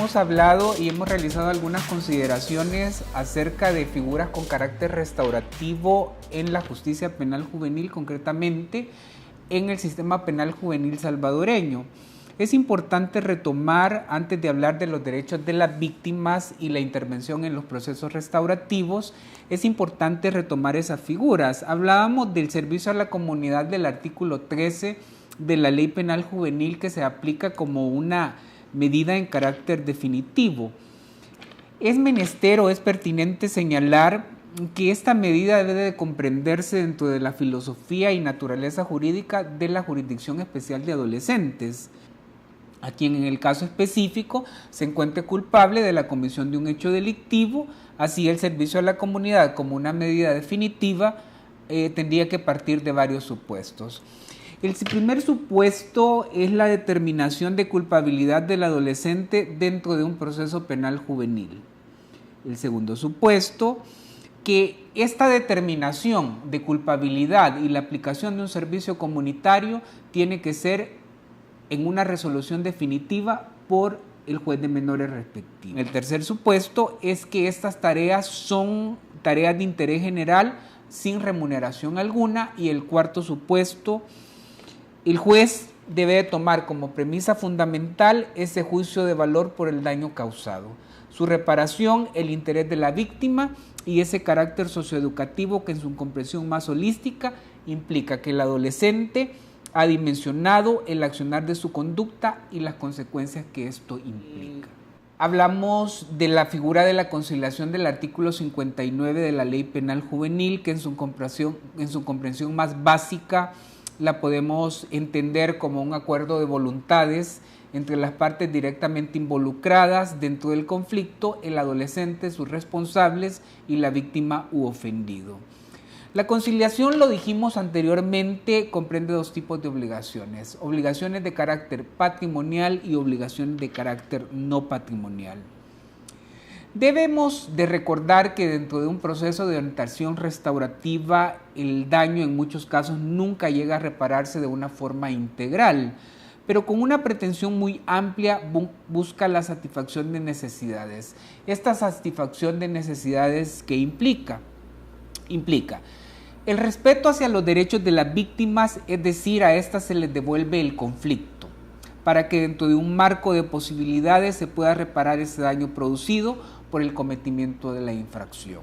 hemos hablado y hemos realizado algunas consideraciones acerca de figuras con carácter restaurativo en la justicia penal juvenil, concretamente en el sistema penal juvenil salvadoreño. Es importante retomar, antes de hablar de los derechos de las víctimas y la intervención en los procesos restaurativos, es importante retomar esas figuras. Hablábamos del servicio a la comunidad del artículo 13 de la Ley Penal Juvenil, que se aplica como una medida en carácter definitivo. Es menester o es pertinente señalar que esta medida debe de comprenderse dentro de la filosofía y naturaleza jurídica de la Jurisdicción Especial de Adolescentes, a quien en el caso específico se encuentre culpable de la comisión de un hecho delictivo. Así, el servicio a la comunidad como una medida definitiva tendría que partir de varios supuestos. El primer supuesto es la determinación de culpabilidad del adolescente dentro de un proceso penal juvenil. El segundo supuesto, que esta determinación de culpabilidad y la aplicación de un servicio comunitario tiene que ser en una resolución definitiva por el juez de menores respectivo. El tercer supuesto es que estas tareas son tareas de interés general sin remuneración alguna. Y el cuarto supuesto, el juez debe de tomar como premisa fundamental ese juicio de valor por el daño causado, su reparación, el interés de la víctima y ese carácter socioeducativo que en su comprensión más holística implica que el adolescente ha dimensionado el accionar de su conducta y las consecuencias que esto implica. Hablamos de la figura de la conciliación del artículo 59 de la Ley Penal Juvenil, que en su comprensión más básica la podemos entender como un acuerdo de voluntades entre las partes directamente involucradas dentro del conflicto, el adolescente, sus responsables y la víctima u ofendido. La conciliación, lo dijimos anteriormente, comprende dos tipos de obligaciones: obligaciones de carácter patrimonial y obligaciones de carácter no patrimonial. Debemos de recordar que dentro de un proceso de orientación restaurativa, el daño en muchos casos nunca llega a repararse de una forma integral, pero con una pretensión muy amplia busca la satisfacción de necesidades. Esta satisfacción de necesidades que implica el respeto hacia los derechos de las víctimas, es decir, a estas se les devuelve el conflicto, para que dentro de un marco de posibilidades se pueda reparar ese daño producido por el cometimiento de la infracción.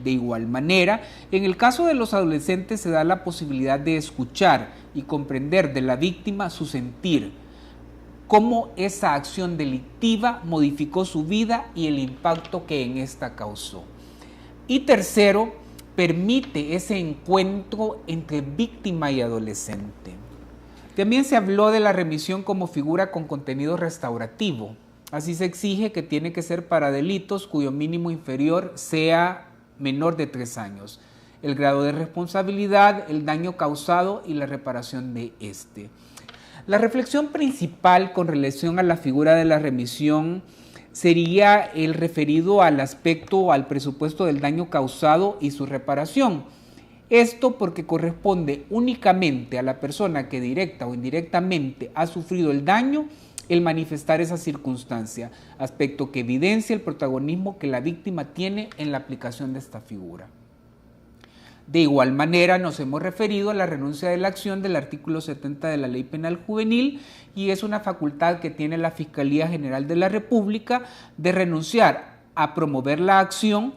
De igual manera, en el caso de los adolescentes se da la posibilidad de escuchar y comprender de la víctima su sentir, cómo esa acción delictiva modificó su vida y el impacto que en esta causó. Y tercero, permite ese encuentro entre víctima y adolescente. También se habló de la remisión como figura con contenido restaurativo. Así se exige que tiene que ser para delitos cuyo mínimo inferior sea menor de 3 años, el grado de responsabilidad, el daño causado y la reparación de este. La reflexión principal con relación a la figura de la remisión sería el referido al aspecto o al presupuesto del daño causado y su reparación. Esto porque corresponde únicamente a la persona que directa o indirectamente ha sufrido el daño el manifestar esa circunstancia, aspecto que evidencia el protagonismo que la víctima tiene en la aplicación de esta figura. De igual manera, nos hemos referido a la renuncia de la acción del artículo 70 de la Ley Penal Juvenil, y es una facultad que tiene la Fiscalía General de la República de renunciar a promover la acción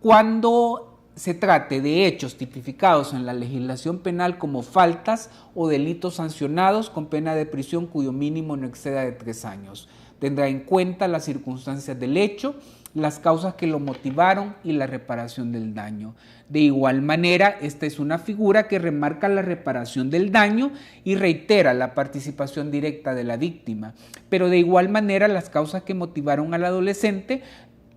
cuando se trate de hechos tipificados en la legislación penal como faltas o delitos sancionados con pena de prisión cuyo mínimo no exceda de 3 años. Tendrá en cuenta las circunstancias del hecho, las causas que lo motivaron y la reparación del daño. De igual manera, esta es una figura que remarca la reparación del daño y reitera la participación directa de la víctima, pero de igual manera las causas que motivaron al adolescente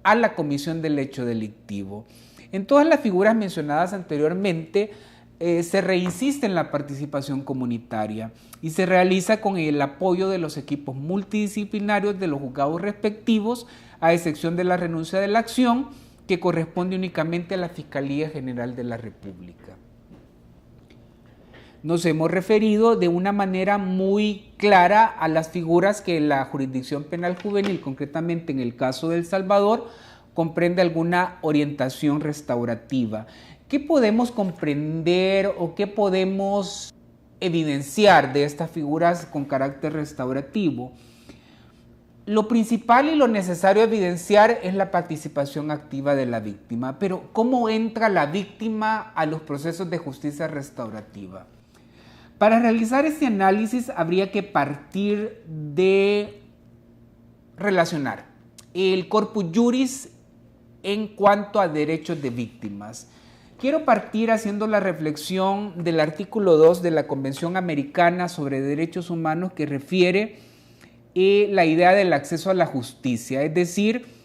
a la comisión del hecho delictivo. En todas las figuras mencionadas anteriormente, se reinsiste en la participación comunitaria y se realiza con el apoyo de los equipos multidisciplinarios de los juzgados respectivos, a excepción de la renuncia de la acción, que corresponde únicamente a la Fiscalía General de la República. nos hemos referido de una manera muy clara a las figuras que la jurisdicción penal juvenil, concretamente en el caso de El Salvador, comprende alguna orientación restaurativa. ¿Qué podemos comprender o qué podemos evidenciar de estas figuras con carácter restaurativo? Lo principal y lo necesario evidenciar es la participación activa de la víctima, pero ¿cómo entra la víctima a los procesos de justicia restaurativa? Para realizar este análisis habría que partir de relacionar el corpus juris en cuanto a derechos de víctimas. Quiero partir haciendo la reflexión del artículo 2 de la Convención Americana sobre Derechos Humanos, que refiere la idea del acceso a la justicia, es decir,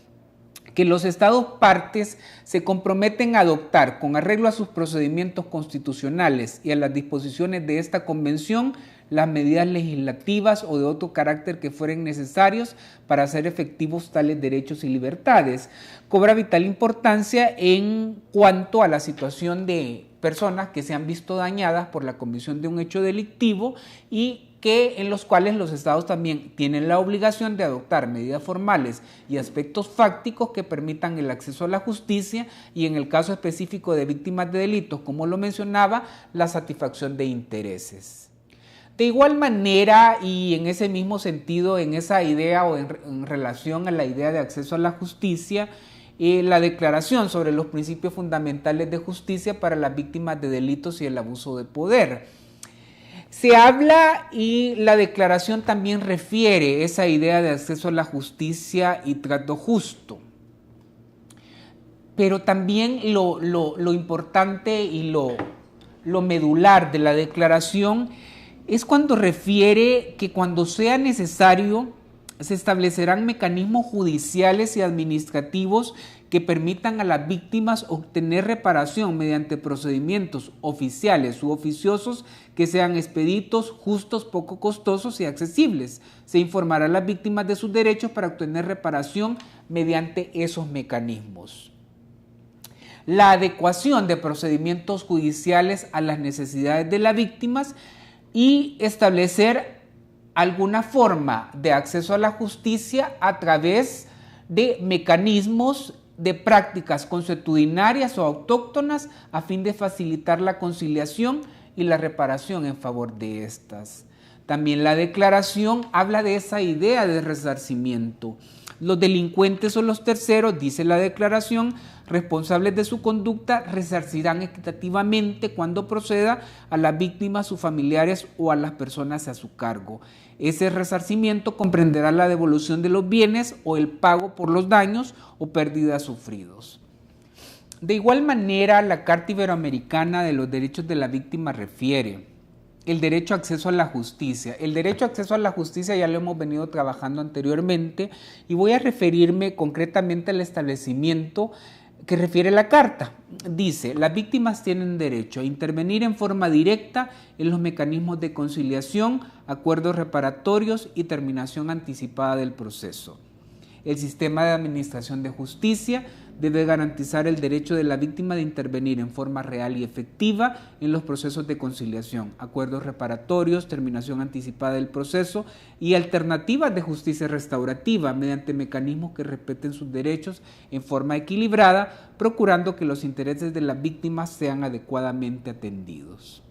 que los estados partes se comprometen a adoptar, con arreglo a sus procedimientos constitucionales y a las disposiciones de esta convención, las medidas legislativas o de otro carácter que fueren necesarios para hacer efectivos tales derechos y libertades. Cobra vital importancia en cuanto a la situación de personas que se han visto dañadas por la comisión de un hecho delictivo y en los cuales los estados también tienen la obligación de adoptar medidas formales y aspectos fácticos que permitan el acceso a la justicia y, en el caso específico de víctimas de delitos, como lo mencionaba, la satisfacción de intereses. De igual manera, y en ese mismo sentido, en esa idea o en relación a la idea de acceso a la justicia, la Declaración sobre los Principios Fundamentales de Justicia para las Víctimas de Delitos y el Abuso de Poder. Se habla y la declaración también refiere esa idea de acceso a la justicia y trato justo. Pero también lo importante y lo medular de la declaración es cuando refiere que cuando sea necesario se establecerán mecanismos judiciales y administrativos que permitan a las víctimas obtener reparación mediante procedimientos oficiales u oficiosos que sean expeditos, justos, poco costosos y accesibles. Se informará a las víctimas de sus derechos para obtener reparación mediante esos mecanismos. La adecuación de procedimientos judiciales a las necesidades de las víctimas y establecer alguna forma de acceso a la justicia a través de mecanismos de prácticas consuetudinarias o autóctonas a fin de facilitar la conciliación y la reparación en favor de estas. También la declaración habla de esa idea de resarcimiento. Los delincuentes o los terceros, dice la declaración, responsables de su conducta resarcirán equitativamente cuando proceda a las víctimas, sus familiares o a las personas a su cargo. Ese resarcimiento comprenderá la devolución de los bienes o el pago por los daños o pérdidas sufridos. De igual manera, la Carta Iberoamericana de los Derechos de la Víctima refiere el derecho a acceso a la justicia. El derecho a acceso a la justicia ya lo hemos venido trabajando anteriormente y voy a referirme concretamente al establecimiento que refiere la Carta. Dice, las víctimas tienen derecho a intervenir en forma directa en los mecanismos de conciliación, acuerdos reparatorios y terminación anticipada del proceso. El sistema de administración de justicia debe garantizar el derecho de la víctima de intervenir en forma real y efectiva en los procesos de conciliación, acuerdos reparatorios, terminación anticipada del proceso y alternativas de justicia restaurativa mediante mecanismos que respeten sus derechos en forma equilibrada, procurando que los intereses de las víctimas sean adecuadamente atendidos.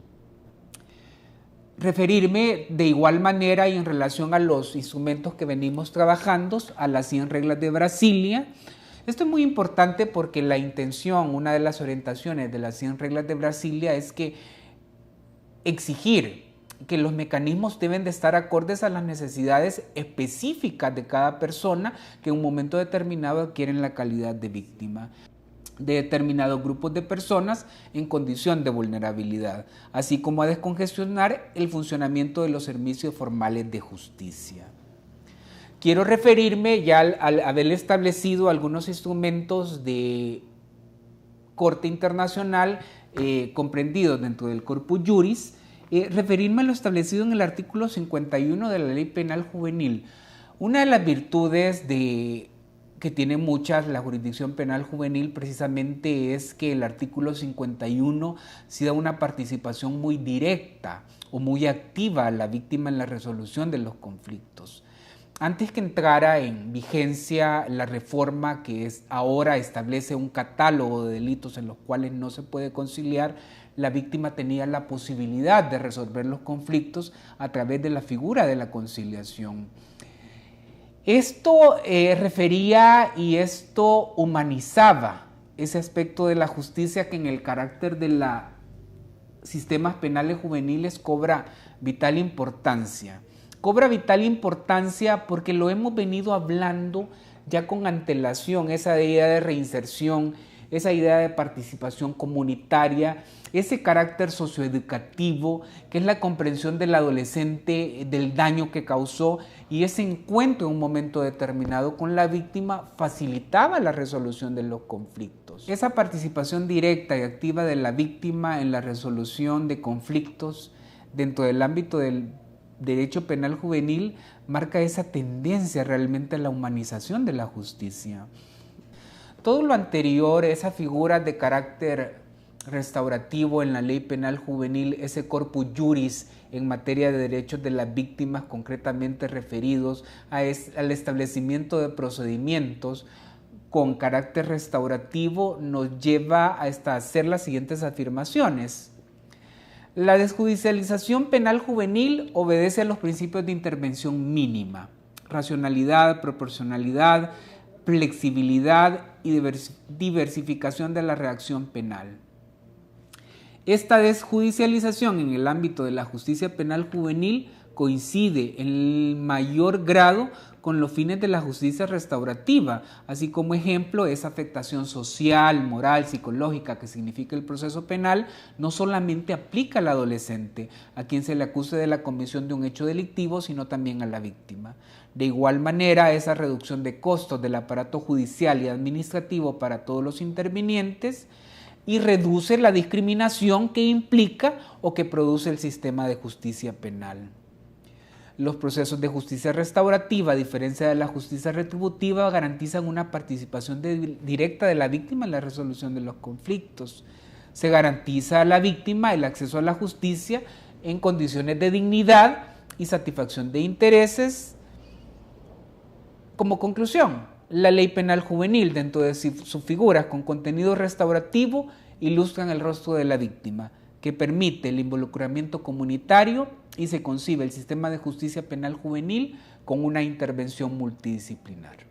Referirme de igual manera y en relación a los instrumentos que venimos trabajando, a las 100 reglas de Brasilia. Esto es muy importante porque la intención, una de las orientaciones de las 100 reglas de Brasilia es que exigir que los mecanismos deben de estar acordes a las necesidades específicas de cada persona que en un momento determinado adquieren la calidad de víctima de determinados grupos de personas en condición de vulnerabilidad, así como a descongestionar el funcionamiento de los servicios formales de justicia. Quiero referirme ya al haber establecido algunos instrumentos de corte internacional comprendidos dentro del corpus juris, referirme a lo establecido en el artículo 51 de la Ley Penal Juvenil. Una de las virtudes que tiene muchas la jurisdicción penal juvenil precisamente es que el artículo 51 sí da una participación muy directa o muy activa a la víctima en la resolución de los conflictos. Antes que entrara en vigencia la reforma ahora establece un catálogo de delitos en los cuales no se puede conciliar, la víctima tenía la posibilidad de resolver los conflictos a través de la figura de la conciliación. Esto refería y esto humanizaba ese aspecto de la justicia que en el carácter de los sistemas penales juveniles cobra vital importancia. Cobra vital importancia porque lo hemos venido hablando ya con antelación, esa idea de reinserción, esa idea de participación comunitaria, ese carácter socioeducativo, que es la comprensión del adolescente del daño que causó, y ese encuentro en un momento determinado con la víctima facilitaba la resolución de los conflictos. Esa participación directa y activa de la víctima en la resolución de conflictos dentro del ámbito del derecho penal juvenil marca esa tendencia realmente a la humanización de la justicia. Todo lo anterior, esa figura de carácter restaurativo en la ley penal juvenil, ese corpus juris en materia de derechos de las víctimas concretamente referidos al establecimiento de procedimientos con carácter restaurativo, nos lleva a hacer las siguientes afirmaciones. La desjudicialización penal juvenil obedece a los principios de intervención mínima, racionalidad, proporcionalidad, flexibilidad y diversificación de la reacción penal. Esta desjudicialización en el ámbito de la justicia penal juvenil coincide en mayor grado con los fines de la justicia restaurativa, así como ejemplo esa afectación social, moral, psicológica que significa el proceso penal, no solamente aplica al adolescente, a quien se le acuse de la comisión de un hecho delictivo, sino también a la víctima. De igual manera, esa reducción de costos del aparato judicial y administrativo para todos los intervinientes y reduce la discriminación que implica o que produce el sistema de justicia penal. Los procesos de justicia restaurativa, a diferencia de la justicia retributiva, garantizan una participación directa de la víctima en la resolución de los conflictos. Se garantiza a la víctima el acceso a la justicia en condiciones de dignidad y satisfacción de intereses. Como conclusión, la ley penal juvenil, dentro de sus figuras con contenido restaurativo, ilustran el rostro de la víctima, que permite el involucramiento comunitario y se concibe el sistema de justicia penal juvenil con una intervención multidisciplinar.